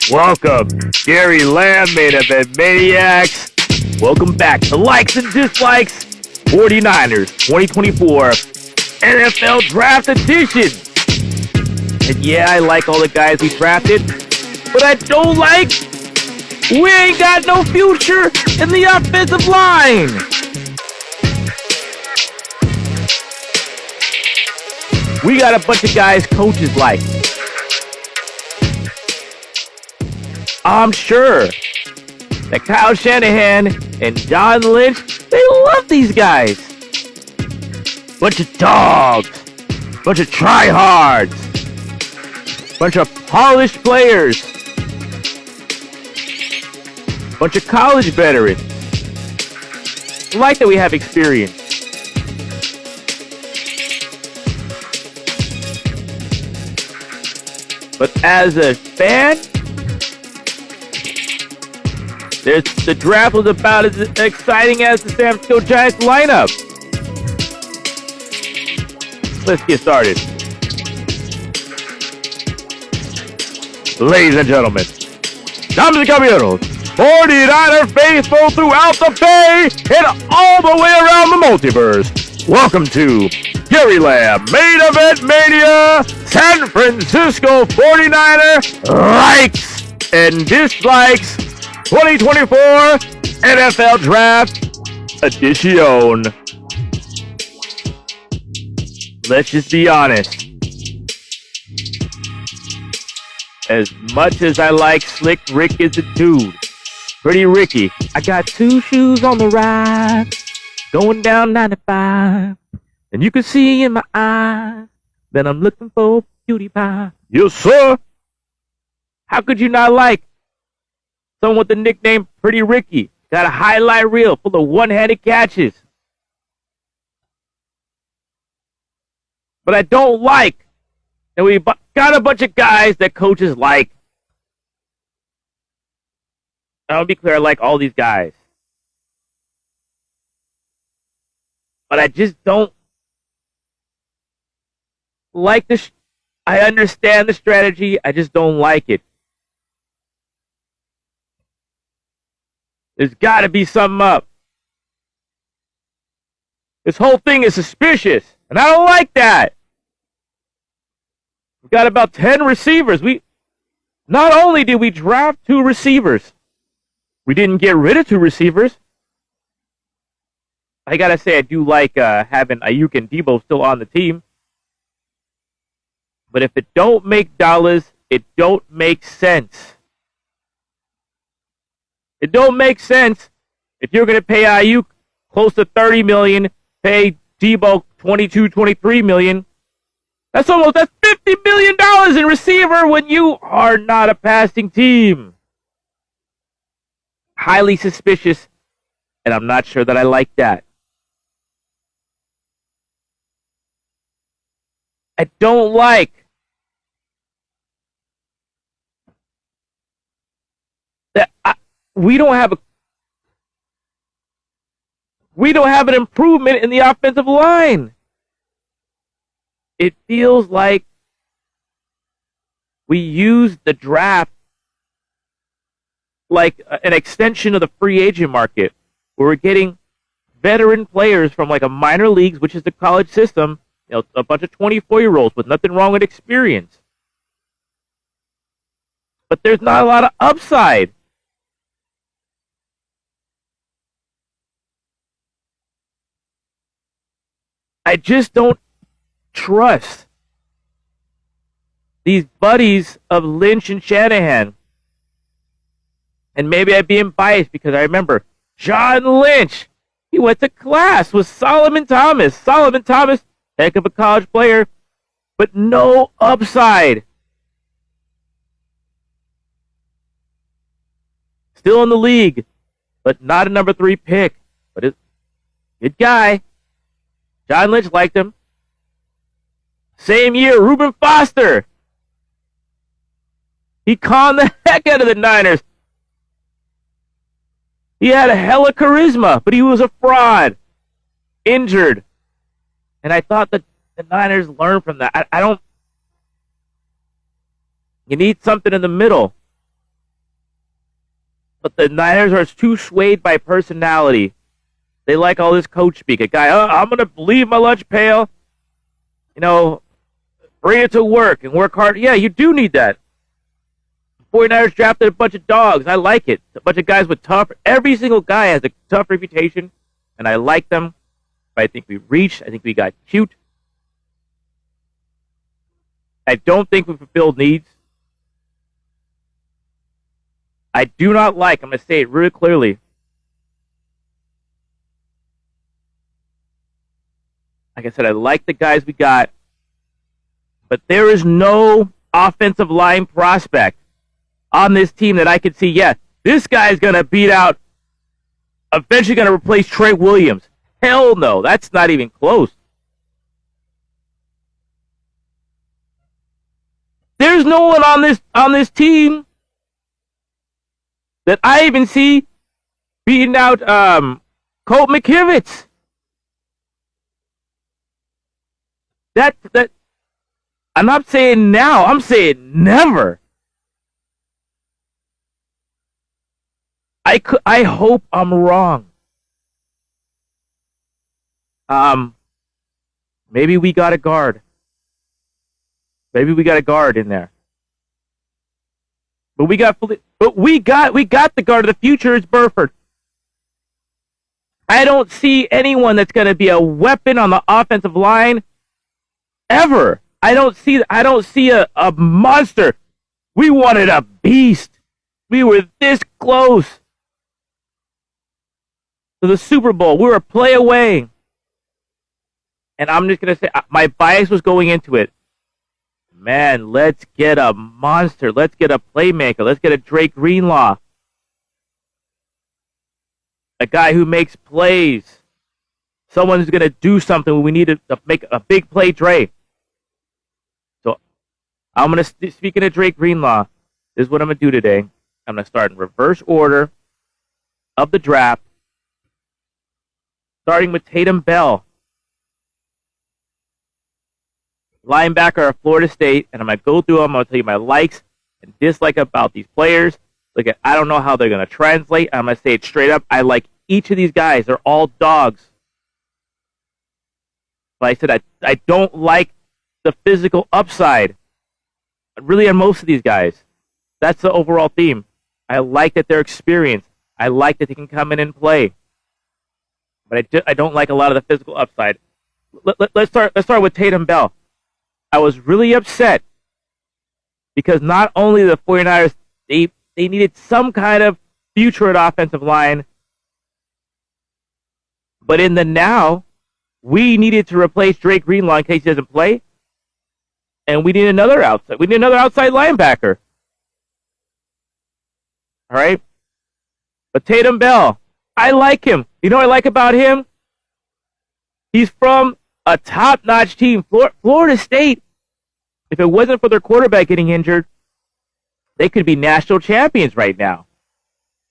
Welcome, Gary Lamm, main event maniacs. Welcome back to Likes and Dislikes 49ers 2024 NFL Draft Edition. And yeah, I like all the guys we drafted, but I don't like we ain't got no future in the offensive line. We got a bunch of guys coaches like. I'm sure that Kyle Shanahan and John Lynch, they love these guys. Bunch of dogs, bunch of tryhards, bunch of polished players, bunch of college veterans. I like that we have experience. But as a fan, the draft was about as exciting as the San Francisco Giants lineup. Let's get started. Ladies and gentlemen, damas and caballeros, 49er faithful throughout the Bay and all the way around the multiverse. Welcome to Gary Lamm, Main Event Mania, San Francisco 49er Likes and Dislikes 2024 NFL Draft Edition. Let's just be honest. As much as I like Slick Rick as a dude, Pretty Ricky, I got two shoes on the ride, going down 95, and you can see in my eyes that I'm looking for cutie pie. Yes, sir. How could you not like someone with the nickname Pretty Ricky? Got a highlight reel full of one-handed catches. But I don't like that we got a bunch of guys that coaches like. I'll be clear, I like all these guys. But I just don't like this. I understand the strategy. I just don't like it. There's got to be something up. This whole thing is suspicious, and I don't like that. We've got about 10 receivers. Not only did we draft 2 receivers, we didn't get rid of 2 receivers. I gotta say, I do like having Ayuk and Debo still on the team. But if it don't make dollars, it don't make sense. It don't make sense if you're going to pay Ayuk close to $30 million, pay Debo $22, $23 million. That's $50 million in receiver when you are not a passing team. Highly suspicious, and I'm not sure that I like that. I don't like that we don't have an improvement in the offensive line. It feels like we use the draft like an extension of the free agent market, where we're getting veteran players from like a minor leagues, which is the college system, a bunch of 24-year-olds with nothing wrong with experience. But there's not a lot of upside. I just don't trust these buddies of Lynch and Shanahan. And maybe I'm being biased because I remember John Lynch. He went to class with Solomon Thomas. Solomon Thomas, heck of a college player, but no upside. Still in the league, but not a number 3 pick. But a good guy. John Lynch liked him. Same year, Reuben Foster. He conned the heck out of the Niners. He had a hella charisma, but he was a fraud. Injured. And I thought that the Niners learned from that. I don't... You need something in the middle. But the Niners are too swayed by personality. They like all this coach speak. A guy, I'm going to leave my lunch pail, bring it to work and work hard. Yeah, you do need that. 49ers drafted a bunch of dogs. I like it. A bunch of guys with tough. Every single guy has a tough reputation, and I like them. But I think we reached. I think we got cute. I don't think we fulfilled needs. I do not like, I'm going to say it really clearly. Like I said, I like the guys we got. But there is no offensive line prospect on this team that I could see, this guy's going to beat out, eventually going to replace Trey Williams. Hell no, that's not even close. There's no one on this team that I even see beating out Colt McKivitz. That I'm not saying now, I'm saying never. I hope I'm wrong. Maybe we got a guard. Maybe we got a guard in there. But we got the guard of the future. It's Burford. I don't see anyone that's going to be a weapon on the offensive line ever. I don't see a monster. We wanted a beast. We were this close to the Super Bowl. We were a play away. And I'm just going to say, my bias was going into it. Man, let's get a monster. Let's get a playmaker. Let's get a Drake Greenlaw. A guy who makes plays. Someone who's going to do something when we need to make a big play, Drake. So I'm going to, speaking of Drake Greenlaw, this is what I'm going to do today. I'm going to start in reverse order of the draft, starting with Tatum Bell, linebacker of Florida State, and I'm going to go through them. I'm going to tell you my likes and dislikes about these players. I don't know how they're going to translate. I'm going to say it straight up. I like each of these guys. They're all dogs. But I said I don't like the physical upside, really, on most of these guys. That's the overall theme. I like that they're experienced. I like that they can come in and play. But I don't like a lot of the physical upside. Let's start with Tatum Bell. I was really upset because not only the 49ers, they needed some kind of future at offensive line, but in the now, we needed to replace Drake Greenlaw in case he doesn't play, and we need another outside. We need another outside linebacker. All right? But Tatum Bell, I like him. You know what I like about him? He's from a top-notch team. Florida State, if it wasn't for their quarterback getting injured, they could be national champions right now.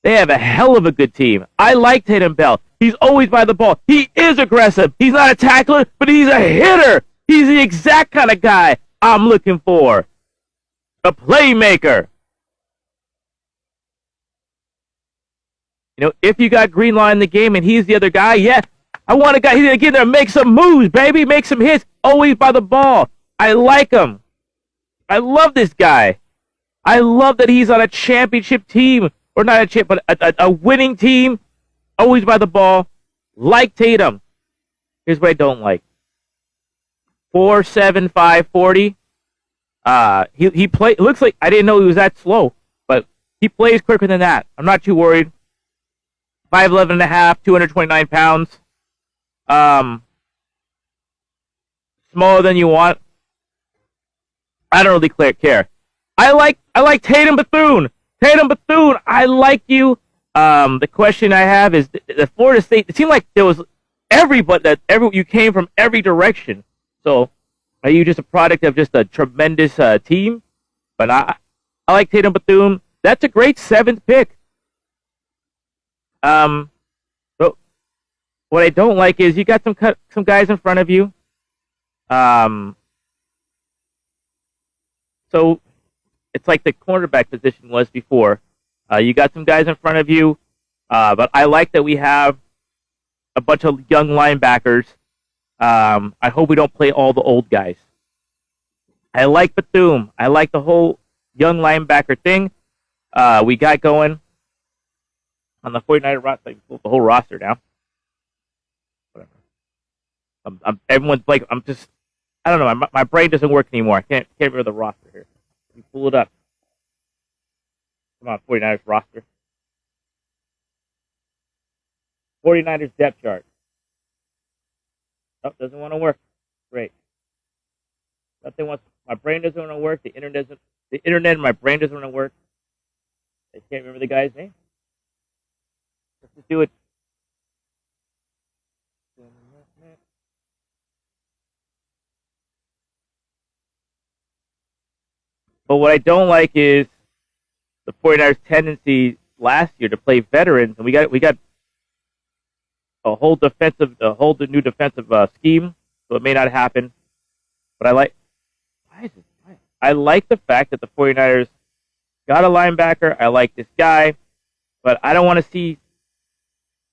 They have a hell of a good team. I like Tatum Bell. He's always by the ball. He is aggressive. He's not a tackler, but he's a hitter. He's the exact kind of guy I'm looking for. A playmaker. If you got Greenlaw in the game and he's the other guy, I want a guy who's going to get in there and make some moves, baby. Make some hits. Always by the ball. I like him. I love this guy. I love that he's on a championship team. Or not a champ, but a winning team. Always by the ball. Like Tatum. Here's what I don't like. 4.75 40. He play. Looks like I didn't know he was that slow, but he plays quicker than that. I'm not too worried. 5'11 and a half, 229 pounds. Smaller than you want. I don't really care. I like Tatum Bethune. Tatum Bethune, I like you. The question I have is the Florida State. It seemed like there was you came from every direction. So are you just a product of just a tremendous team? But I like Tatum Bethune. That's a great 7th pick. But what I don't like is you got some guys in front of you. So it's like the cornerback position was before. You got some guys in front of you, but I like that we have a bunch of young linebackers. I hope we don't play all the old guys. I like Bethune. I like the whole young linebacker thing we got going on the 49er roster. The whole roster now. Whatever. Everyone's like, I don't know. My brain doesn't work anymore. I can't remember the roster here. You pull it up. Come on, 49ers roster. 49ers depth chart. Oh, doesn't want to work. Great. Nothing wants. My brain doesn't want to work. The internet and my brain doesn't want to work. I can't remember the guy's name. Let's just do it. But what I don't like is the 49ers' tendency last year to play veterans, and we got a whole new defensive scheme, so it may not happen. But I like the fact that the 49ers got a linebacker. I like this guy, but I don't want to see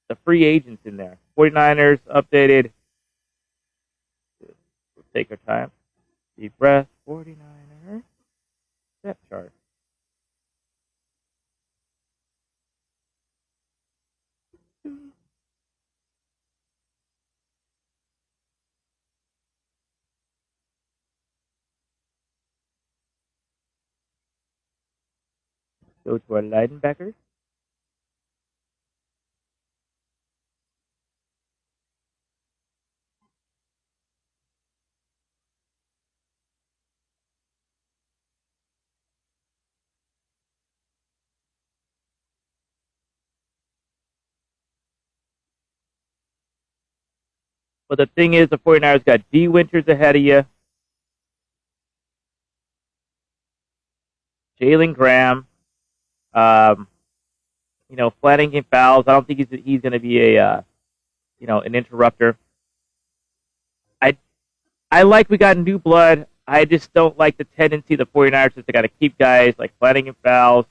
the free agents in there. 49ers updated. We'll take our time. Deep breath. 49ers depth chart. Go to our linebackers. But the thing is, the 49ers got D. Winters ahead of you. Jalen Graham. Flanagan fouls. I don't think he's going to be an interrupter. I like we got new blood. I just don't like the tendency of the 49ers is to got to keep guys like Flanagan fouls.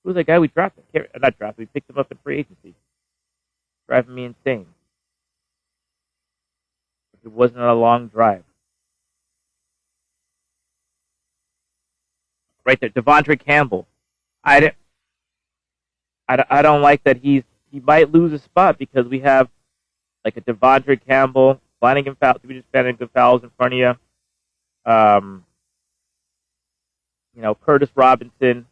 Who's that guy we drafted? Not drafted. We picked him up in free agency. Driving me insane. It wasn't a long drive. Right there, Devondre Campbell. I don't like that he might lose a spot because we have like a Devondre Campbell, Flanagan fouls. We just Flanagan fouls in front of you. Curtis Robinson.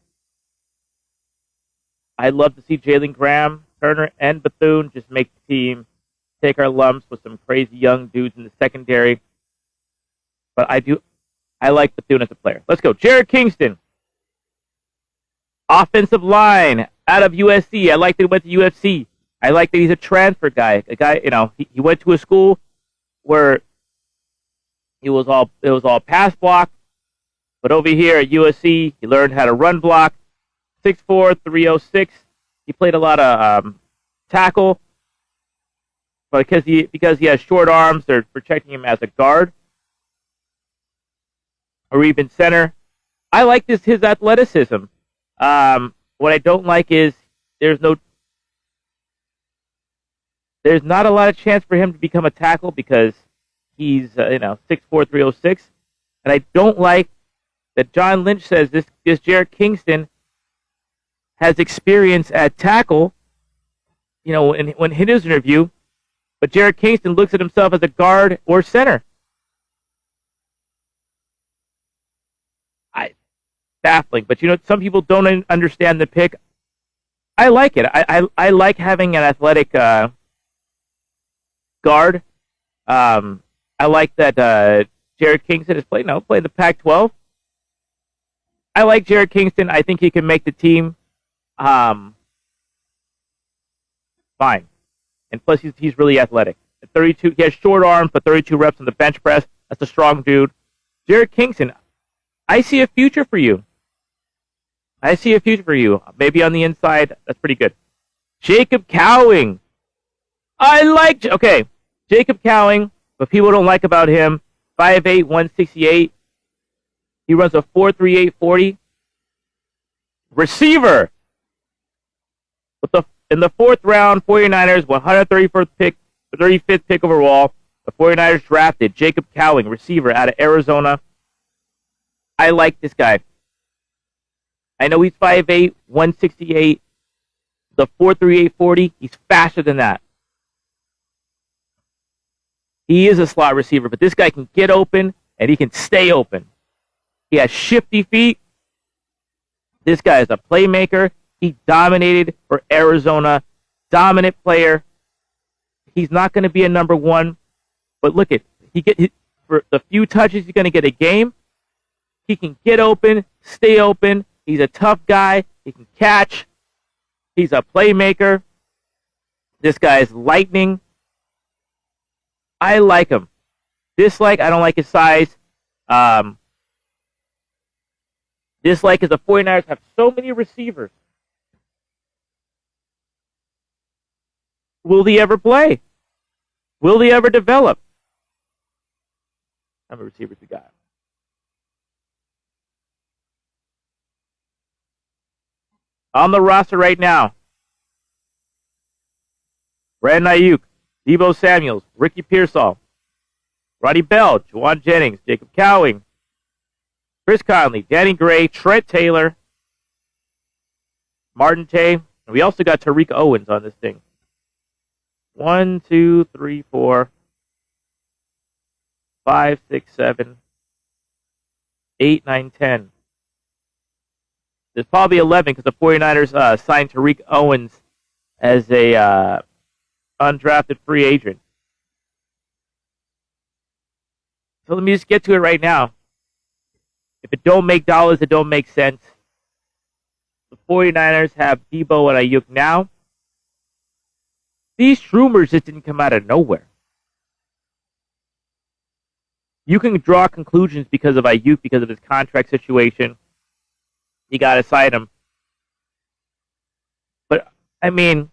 I'd love to see Jalen Graham, Turner, and Bethune just make the team, take our lumps with some crazy young dudes in the secondary. But I like Bethune as a player. Let's go. Jared Kingston. Offensive line out of USC. I like that he went to UFC. I like that he's a transfer guy. A guy, he went to a school where it was all pass block, but over here at USC, he learned how to run block. 6'4", 306. He played a lot of tackle, but because he has short arms, they're protecting him as a guard or even center. I like his athleticism. What I don't like is there's not a lot of chance for him to become a tackle because he's 6'4", 306, and I don't like that John Lynch says this Jared Kingston has experience at tackle, when in his interview, but Jared Kingston looks at himself as a guard or center. Baffling, but some people don't understand the pick. I like it. I like having an athletic guard. I like that Jared Kingston has played the Pac-12. I like Jared Kingston. I think he can make the team. Fine, and plus he's really athletic. At 32, he has short arms, but 32 reps on the bench press. That's a strong dude. Jared Kingston, I see a future for you. Maybe on the inside, that's pretty good. Jacob Cowing. Jacob Cowing, what people don't like about him, 5'8", 168. He runs a 4.3840. Receiver. In the fourth round, 49ers, 35th pick overall. The 49ers drafted Jacob Cowing, receiver out of Arizona. I like this guy. I know he's 5'8", 168. The 4.3840, he's faster than that. He is a slot receiver, but this guy can get open and he can stay open. He has shifty feet. This guy is a playmaker. He dominated for Arizona. Dominant player. He's not going to be a number one, but look at for the few touches he's going to get a game. He can get open, stay open. He's a tough guy. He can catch. He's a playmaker. This guy is lightning. I like him. Dislike, I don't like his size. Dislike is the 49ers have so many receivers. Will they ever play? Will they ever develop? How many receivers we got? On the roster right now, Brandon Ayuk, Deebo Samuels, Ricky Pearsall, Roddy Bell, Juwan Jennings, Jacob Cowing, Chris Conley, Danny Gray, Trent Taylor, Martin Tay, and we also got Tariq Owens on this thing. 1, 2, 3, 4, 5, 6, 7, 8, 9, 10. There's probably 11 because the 49ers signed Tariq Owens as a undrafted free agent. So let me just get to it right now. If it don't make dollars, it don't make sense. The 49ers have Deebo and Ayuk now. These rumors just didn't come out of nowhere. You can draw conclusions because of Ayuk, because of his contract situation. You got to sign him. But, I mean,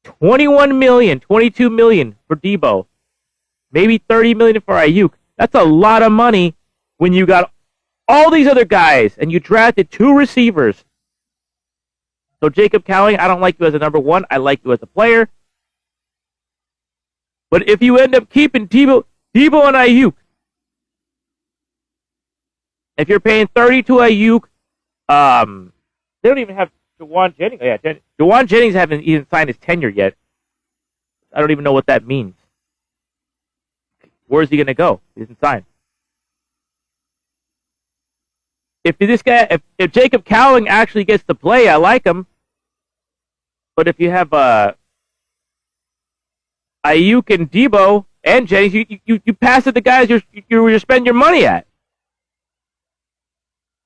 $21 million, $22 million for Deebo. Maybe $30 million for Ayuk. That's a lot of money when you got all these other guys and you drafted 2 receivers. So Jacob Cowing, I don't like you as a number one. I like you as a player. But if you end up keeping Deebo and Ayuk, if you're paying $30 to Ayuk, they don't even have Juwan Jennings. Yeah, Juwan Jennings hasn't even signed his tenure yet. I don't even know what that means. Where is he going to go? He isn't signed. If Jacob Cowing actually gets to play, I like him. But if you have Ayuk and Deebo and Jennings, you pass it to guys you spend your money at.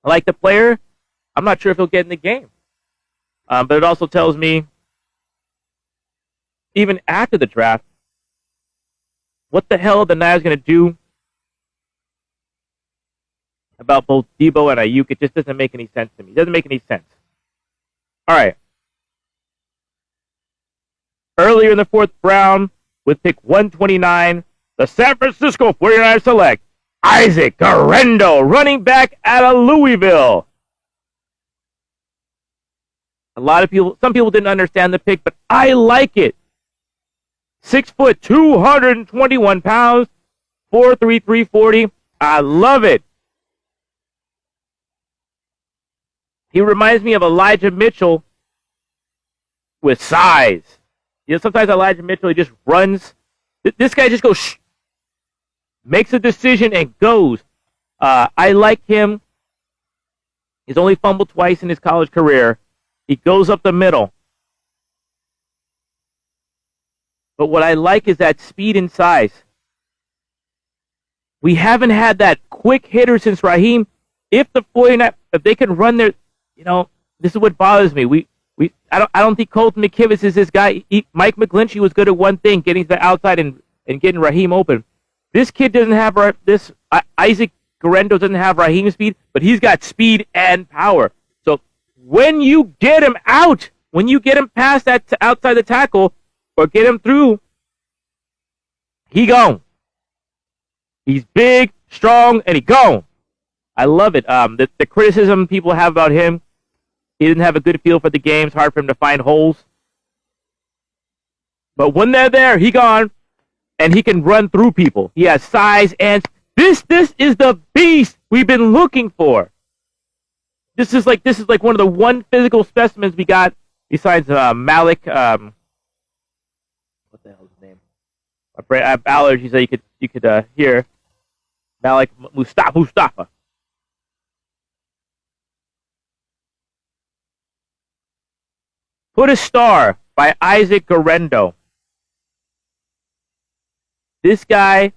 I like the player. I'm not sure if he'll get in the game. But it also tells me, even after the draft, what the hell are the Niners going to do about both Deebo and Ayuk? It just doesn't make any sense to me. It doesn't make any sense. All right. Earlier in the 4th round, with pick 129, the San Francisco 49ers select Isaac Guerendo, running back out of Louisville. Some people didn't understand the pick, but I like it. 6 foot, 221 pounds, 4.3340. I love it. He reminds me of Elijah Mitchell with size. Sometimes Elijah Mitchell, he just runs. This guy just goes, makes a decision and goes. I like him. He's only fumbled twice in his college career. He goes up the middle. But what I like is that speed and size. We haven't had that quick hitter since Raheem. If they can run their, this is what bothers me. I don't think Colton McKivitz is this guy. Mike McGlinchey was good at one thing, getting to the outside and getting Raheem open. This kid doesn't have Isaac Guerendo doesn't have Raheem speed, but he's got speed and power. So when you get him out, when you get him past that outside the tackle or get him through, he gone. He's big, strong, and he gone. I love it. The criticism people have about him, he didn't have a good feel for the game. It's hard for him to find holes. But when they're there, he gone, and he can run through people. He has size, and this is the beast we've been looking for. This is like one of the one physical specimens we got besides Malik. What the hell is his name? I have allergies that you could hear. Malik Mustafa. Put a Star by Isaac Garendo. This guy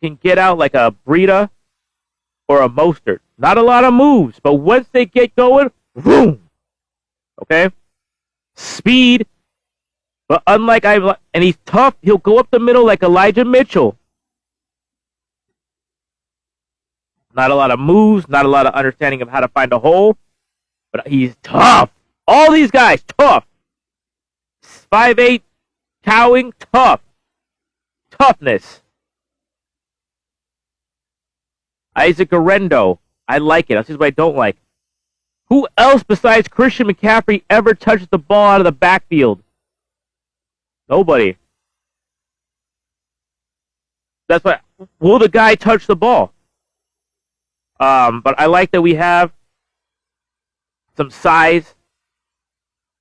can get out like a Breida or a Mostert. Not a lot of moves, but once they get going, boom. Okay? Speed, but and he's tough. He'll go up the middle like Elijah Mitchell. Not a lot of moves, not a lot of understanding of how to find a hole, but he's tough. All these guys, tough. 5'8", towing, tough. Toughness. Isaac Garendo. I like it. That's just what I don't like. Who else besides Christian McCaffrey ever touches the ball out of the backfield? Nobody. That's why. Will the guy touch the ball? But I like that we have some size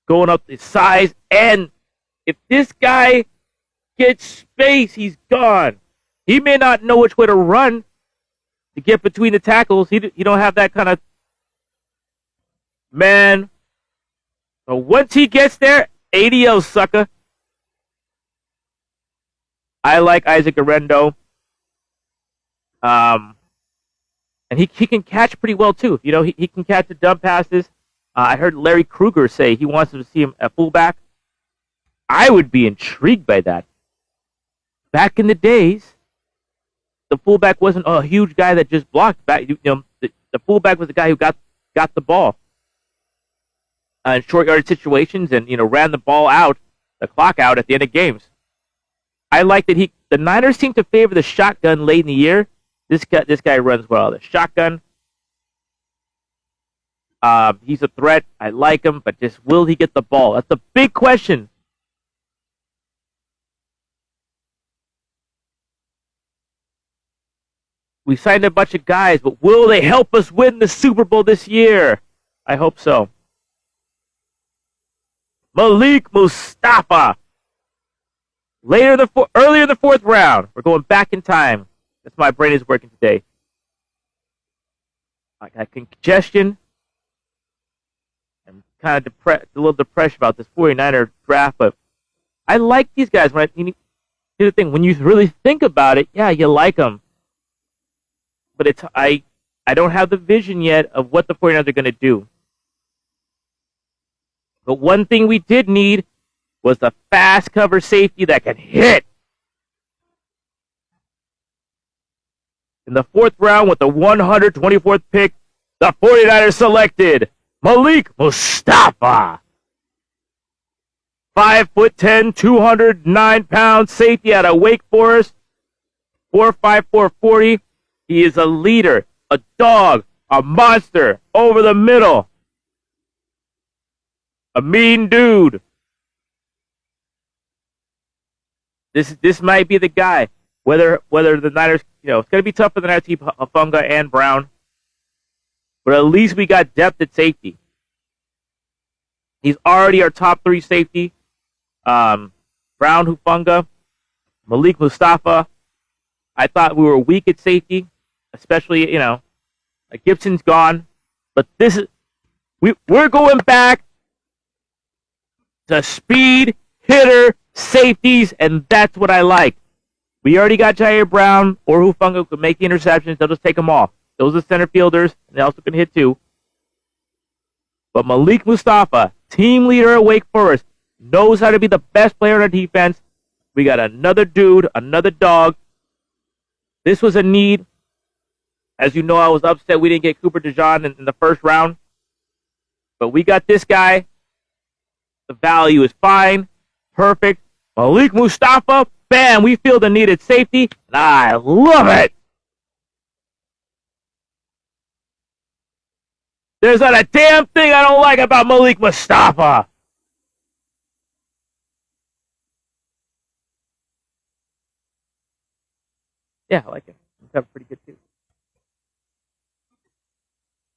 going up the size, and if this guy gets space, he's gone. He may not know which way to run to get between the tackles. He don't have that kind of man. But once he gets there, ADL sucker. I like Isaac Garendo. And he can catch pretty well too. You know, he can catch the dump passes. I heard Larry Krueger say he wants to see him at fullback. I would be intrigued by that. Back in the days, the fullback wasn't a huge guy that just blocked. The fullback was the guy who got the ball in short yardage situations and ran the ball out, the clock out at the end of games. I like that the Niners seem to favor the shotgun late in the year. This guy runs well. The shotgun. He's a threat. I like him, but just will he get the ball? That's the big question. We signed a bunch of guys, but will they help us win the Super Bowl this year? I hope so. Malik Mustafa. Earlier in the fourth round. We're going back in time. That's my brain is working today. I got congestion. I'm kind of a little depressed about this 49er draft, but I like these guys. Here's the thing: when you really think about it, yeah, you like them. But I don't have the vision yet of what the 49ers are going to do. But one thing we did need was the fast cover safety that can hit. In the fourth round with the 124th pick, the 49ers selected Malik Mustafa. 5'10", 209 pounds safety out of Wake Forest. 4'5", 440. He is a leader, a dog, a monster, over the middle. A mean dude. This might be the guy. Whether the Niners, it's going to be tough for the Niners to keep Hufanga and Brown. But at least we got depth at safety. He's already our top three safety. Brown, Hufanga, Malik Mustafa. I thought we were weak at safety, especially, Gibson's gone. But we're going back to speed, hitter, safeties, and that's what I like. We already got Jair Brown or Hufanga who can make the interceptions. They'll just take them off. Those are center fielders, and they also can hit too. But Malik Mustafa, team leader at Wake Forest, knows how to be the best player on our defense. We got another dude, another dog. This was a need. As you know, I was upset we didn't get Cooper DeJean in the first round. But we got this guy. The value is fine. Perfect. Malik Mustafa, bam, we feel the needed safety, and I love it. There's not a damn thing I don't like about Malik Mustafa. Yeah, I like him. He's pretty good too.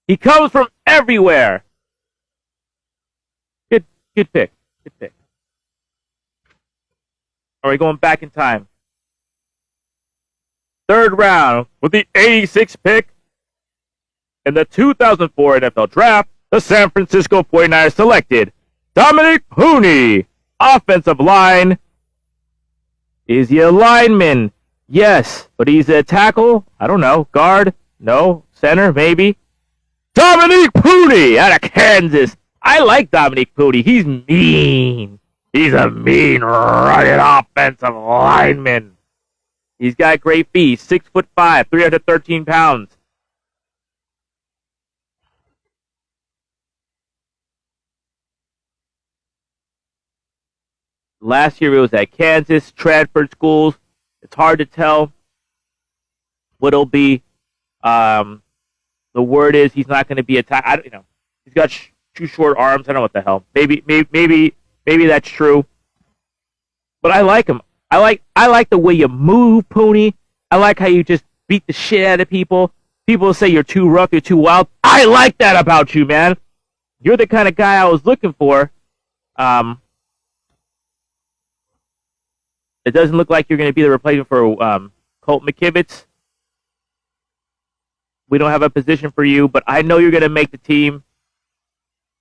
He comes from everywhere. Good, good pick. Good pick. Are we going back in time? Third round with the 86th pick in the 2004 NFL Draft. The San Francisco 49ers selected Dominic Pooney, offensive line. Is he a lineman? Yes, but he's a tackle? I don't know. Guard? No. Center? Maybe. Dominic Pooney out of Kansas. I like Dominic Pooney. He's mean. He's a mean, rugged offensive lineman. He's got great feet. 6'5", 313 pounds. Last year it was at Kansas, Stratford schools. It's hard to tell what it'll be. The word is he's not going to be attacked. He's got too short arms. I don't know what the hell. Maybe that's true. But I like him. I like the way you move, Pooney. I like how you just beat the shit out of people. People say you're too rough, you're too wild. I like that about you, man. You're the kind of guy I was looking for. It doesn't look like you're going to be the replacement for Colt McKivitz. We don't have a position for you, but I know you're going to make the team.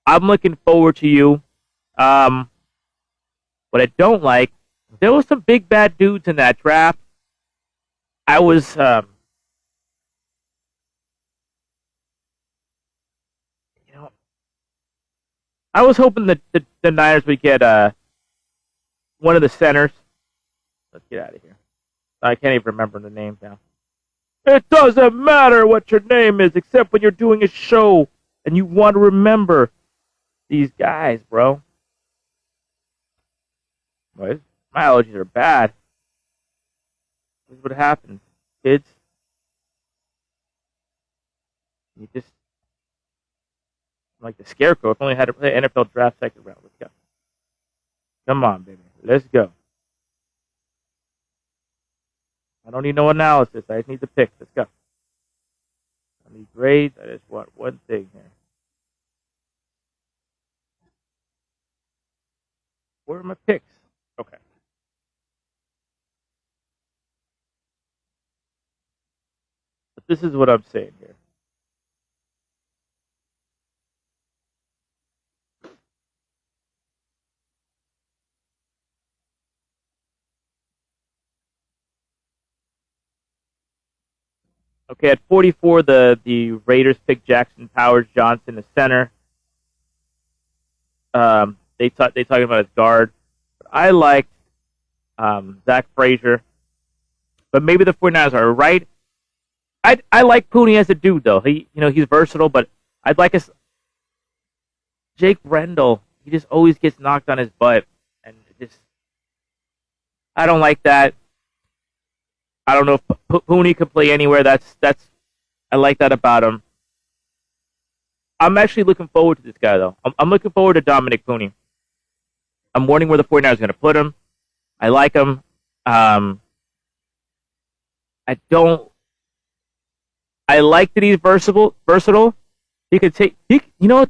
I'm looking forward to you. What I don't like, there was some big bad dudes in that draft. I was I was hoping that the Niners would get one of the centers. Let's get out of here. I can't even remember the names now. It doesn't matter what your name is, except when you're doing a show and you want to remember these guys, bro. Boy, my allergies are bad. This is what happens, kids. You just like the scarecrow. If only had to play NFL draft second round. Let's go. Come on, baby. Let's go. I don't need no analysis. I just need the picks. Let's go. I need grades. I just want one thing here. Where are my picks? Okay. But this is what I'm saying here. Okay, at 44, the Raiders picked Jackson Powers Johnson, the center. They talking about his guard. But I liked Zach Frazier. But maybe the 49ers are right. I like Pooney as a dude, though. He's versatile, but I'd like Jake Brendel. He just always gets knocked on his butt, and I don't like that. I don't know if Pooney could play anywhere. I like that about him. I'm actually looking forward to this guy, though. I'm looking forward to Dominic Pooney. I'm wondering where the 49ers are going to put him. I like him. I like that he's versatile. He could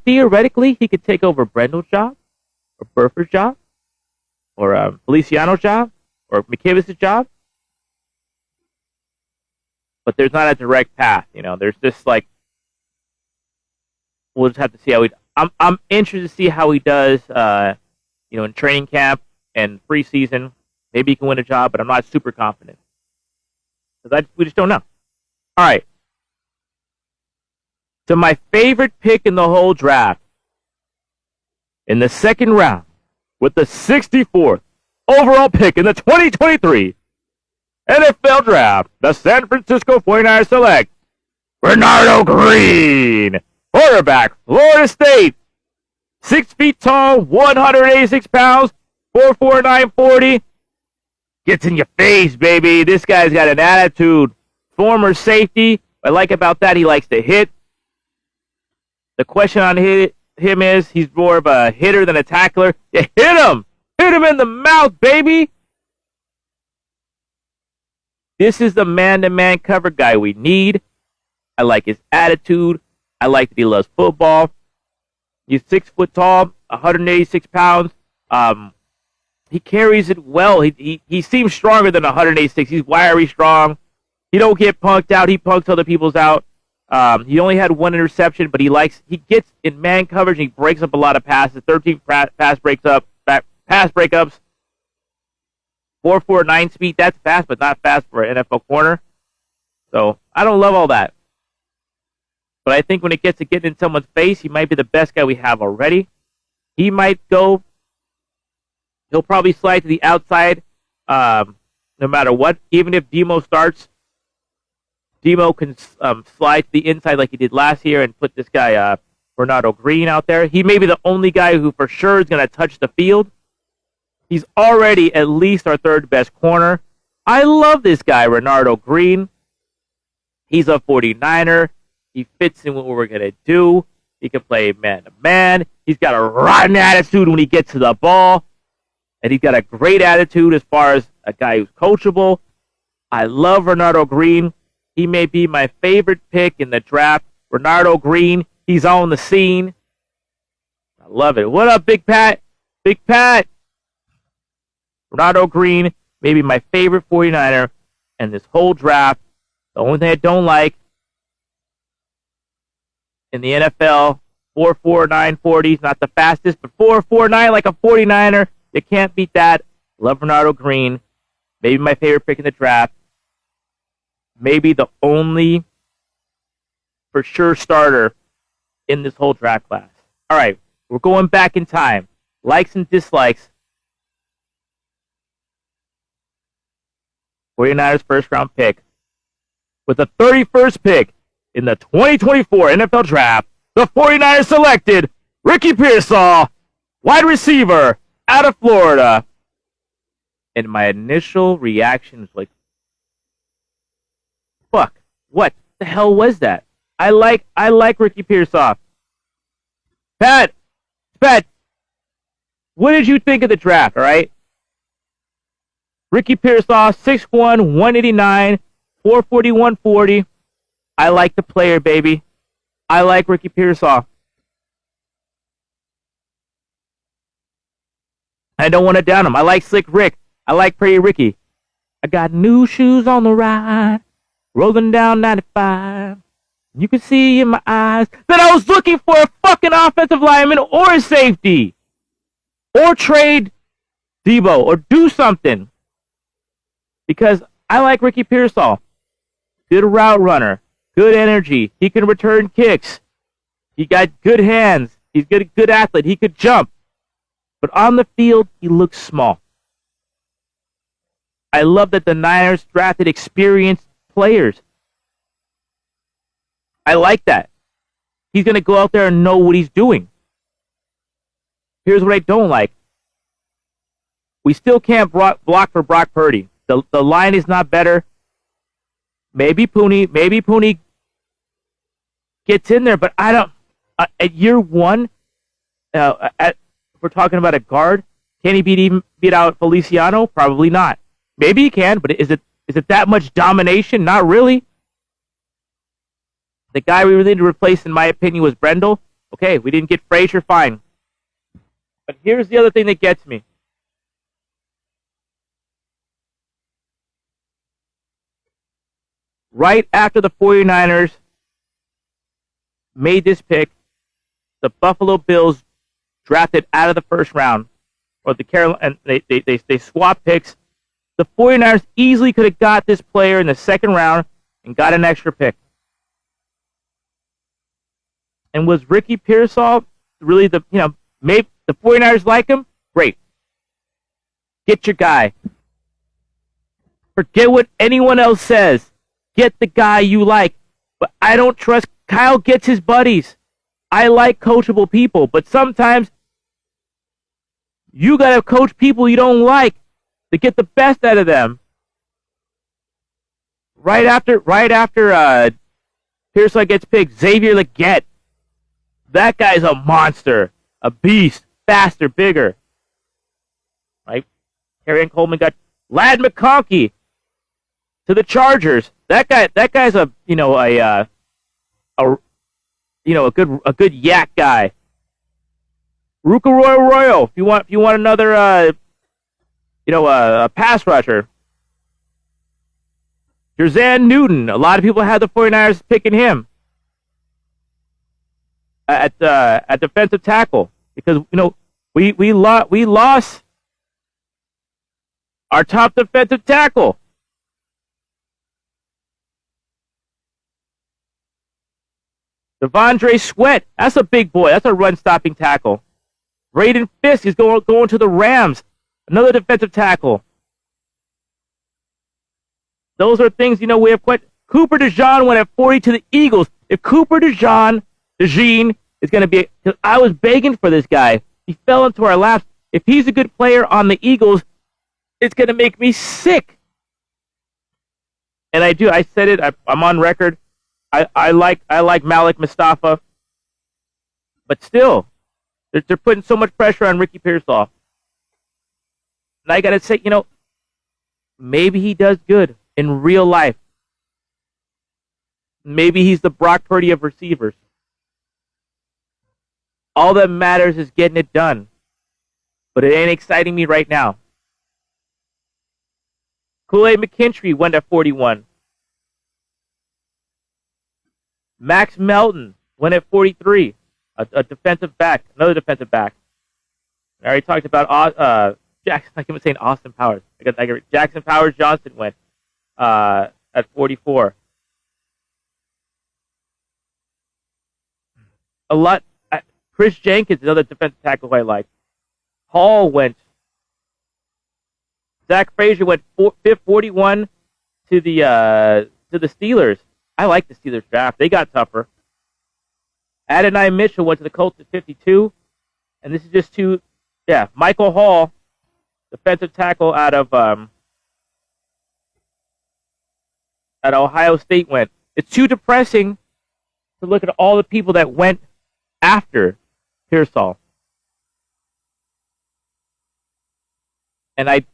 theoretically, he could take over Brendel's job, or Burford's job, or Feliciano's job, or McKivitz's job. But there's not a direct path, There's just we'll just have to see how he. I'm interested to see how he does, in training camp and preseason. Maybe he can win a job, but I'm not super confident because we just don't know. All right. So my favorite pick in the whole draft, in the second round, with the 64th overall pick in the 2023 NFL Draft, the San Francisco 49ers select Bernardo Green, quarterback, Florida State, 6 feet tall, 186 pounds, 4'4", 940. Gets in your face, baby. This guy's got an attitude. Former safety. What I like about that, he likes to hit. The question on him is, he's more of a hitter than a tackler. Yeah, hit him in the mouth, baby. This is the man-to-man cover guy we need. I like his attitude. I like that he loves football. He's 6 foot tall, 186 pounds. He carries it well. He seems stronger than 186. He's wiry strong. He don't get punked out. He punks other people's out. He only had 1 interception, but he gets in man coverage and he breaks up a lot of passes. 13 pass breakups. 4.49 speed. That's fast, but not fast for an NFL corner. So I don't love all that. But I think when it gets to getting in someone's face, he might be the best guy we have already. He might go. He'll probably slide to the outside no matter what. Even if Demo starts, Demo can slide to the inside like he did last year and put this guy, Bernardo Green, out there. He may be the only guy who for sure is going to touch the field. He's already at least our third best corner. I love this guy, Bernardo Green. He's a 49er. He fits in what we're going to do. He can play man-to-man. He's got a rotten attitude when he gets to the ball. And he's got a great attitude as far as a guy who's coachable. I love Bernardo Green. He may be my favorite pick in the draft. Bernardo Green, he's on the scene. I love it. What up, Big Pat? Big Pat! Bernardo Green may be my favorite 49er in this whole draft. The only thing I don't like in the NFL, 4.49 40s, not the fastest, but 4.49 like a 49er. You can't beat that. Love Bernardo Green. Maybe my favorite pick in the draft. Maybe the only for sure starter in this whole draft class. All right, we're going back in time. Likes and dislikes. 49ers first round pick. With the 31st pick in the 2024 NFL Draft, the 49ers selected Ricky Pearsall, wide receiver, out of Florida. And my initial reaction was like, fuck, what the hell was that? I like Ricky Pearsall. Pat, what did you think of the draft, all right? Ricky Pearsall, 6'1", 189, 441 40. I like the player, baby. I like Ricky Pearsall. I don't want to down him. I like Slick Rick. I like Pretty Ricky. I got new shoes on the ride, rolling down 95. You can see in my eyes that I was looking for a fucking offensive lineman or a safety. Or trade Debo or do something. Because I like Ricky Pearsall. Good route runner. Good energy. He can return kicks. He got good hands. He's good athlete. He could jump. But on the field, he looks small. I love that the Niners drafted experienced players. I like that. He's going to go out there and know what he's doing. Here's what I don't like. We still can't block for Brock Purdy. The line is not better. Maybe Pooney gets in there, but I don't. At year one, we're talking about a guard. Can he beat out Feliciano? Probably not. Maybe he can, but is it that much domination? Not really. The guy we really need to replace, in my opinion, was Brendel. Okay, we didn't get Frazier, fine. But here's the other thing that gets me. Right after the 49ers made this pick, the Buffalo Bills drafted out of the first round, or the Carolina, and they swapped picks. The 49ers easily could have got this player in the second round and got an extra pick. And was Ricky Pearsall really maybe the 49ers like him? Great. Get your guy. Forget what anyone else says. Get the guy you like. But I don't trust. Kyle gets his buddies. I like coachable people, but sometimes you gotta coach people you don't like to get the best out of them. Right after Pearsall gets picked, Xavier Legette. That guy's a monster, a beast, faster, bigger. Right? Kerryon Coleman got Ladd McConkey to the Chargers. That guy's a good yak guy. Ruka Royo. If you want another a pass rusher. Jerzan Newton. A lot of people had the 49ers picking him at defensive tackle because we lost our top defensive tackle. Devondre Sweat. That's a big boy. That's a run-stopping tackle. Braden Fisk is going to the Rams. Another defensive tackle. Those are things, we have quite... Cooper DeJean went at 40 to the Eagles. If Cooper DeJean is going to be... I was begging for this guy. He fell into our laps. If he's a good player on the Eagles, it's going to make me sick. And I do. I said it. I'm on record. I like Malik Mustafa. But still, they're putting so much pressure on Ricky Pearsall. And I got to say, maybe he does good in real life. Maybe he's the Brock Purdy of receivers. All that matters is getting it done. But it ain't exciting me right now. Kool-Aid McKinstry went at 41. Max Melton went at 43. A defensive back. Another defensive back. I already talked about Jackson. I keep saying Austin Powers. Jackson Powers Johnson went at 44. A lot. Chris Jenkins, another defensive tackle who I like. Hall went. Zach Frazier went 41 to the Steelers. I like the Steelers draft. They got tougher. Adonai Mitchell went to the Colts at 52. And this is just two. Yeah, Michael Hall, defensive tackle out of at Ohio State went. It's too depressing to look at all the people that went after Pearsall. And I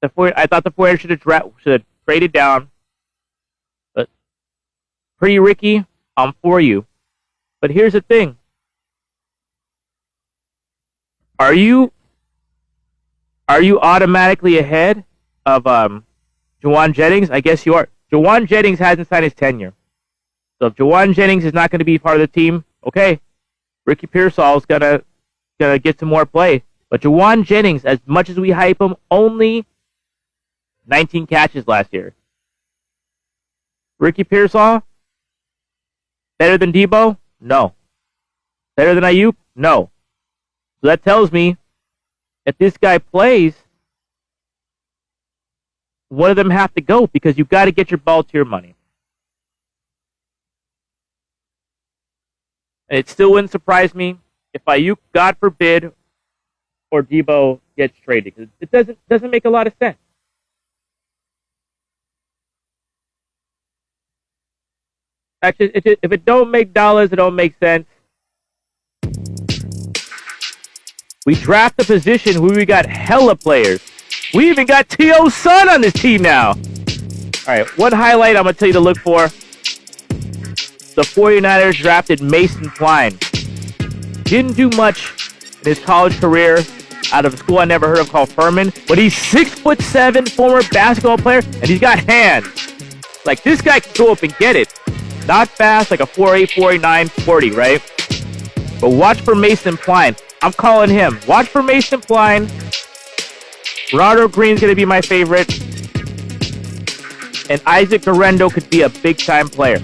thought the 49ers should have traded down. But Pretty Ricky, I'm for you. But here's the thing. Are you automatically ahead of Jawan Jennings? I guess you are. Jawan Jennings hasn't signed his tenure. So if Jawan Jennings is not going to be part of the team, okay, Ricky Pearsall is gonna get some more play. But Jawan Jennings, as much as we hype him, only 19 catches last year. Ricky Pearsall, better than Debo? No. Better than Ayuk? No. So that tells me if this guy plays, one of them have to go because you've got to get your ball to your money. And it still wouldn't surprise me if Ayuk, God forbid, or Debo gets traded because it doesn't make a lot of sense. Actually, if it don't make dollars, it don't make sense. We draft a position where we got hella players. We even got T.O. Son on this team now. All right, one highlight I'm going to tell you to look for. The 49ers drafted Mason Klein. Didn't do much in his college career out of a school I never heard of called Furman, but he's 6'7", former basketball player, and he's got hands. Like, this guy can go up and get it. Not fast, like a 4'8", 4'9", 40, right? But watch for Mason Klein. I'm calling him. Watch for Mason Klein. Ronald Green's going to be my favorite. And Isaac Guerrero could be a big-time player.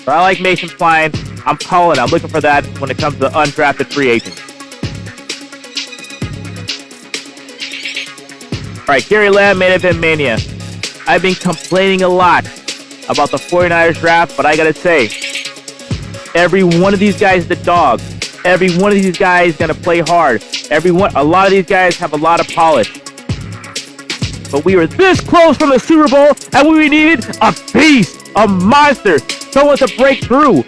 But I like Mason Klein. I'm calling. I'm looking for that when it comes to undrafted free agents. All right, Gary Lamm, main event Mania. I've been complaining a lot about the 49ers draft, but I got to say, every one of these guys is the dog. Every one of these guys is going to play hard. A lot of these guys have a lot of polish. But we were this close from the Super Bowl, and we needed a beast, a monster, someone to break through.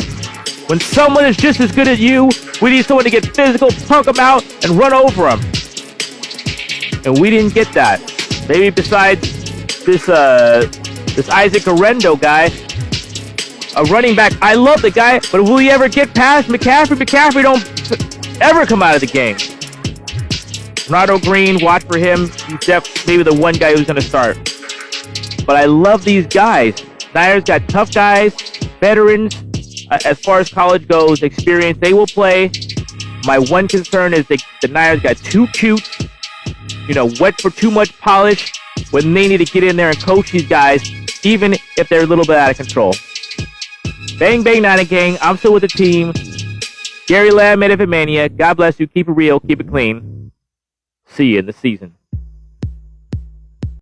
When someone is just as good as you, we need someone to get physical, punk them out, and run over them. And we didn't get that. Maybe besides this Isaac Arendo guy, a running back. I love the guy, but will he ever get past McCaffrey? McCaffrey don't ever come out of the game. Ronaldo Green, watch for him. He's maybe the one guy who's going to start. But I love these guys. Niners got tough guys, veterans. As far as college goes, experience, they will play. My one concern is the Niners got too cute, wet for too much polish when they need to get in there and coach these guys, even if they're a little bit out of control. Bang, bang, Niner gang. I'm still with the team. Gary Lamm, made it for Mania. God bless you. Keep it real. Keep it clean. See you in the season.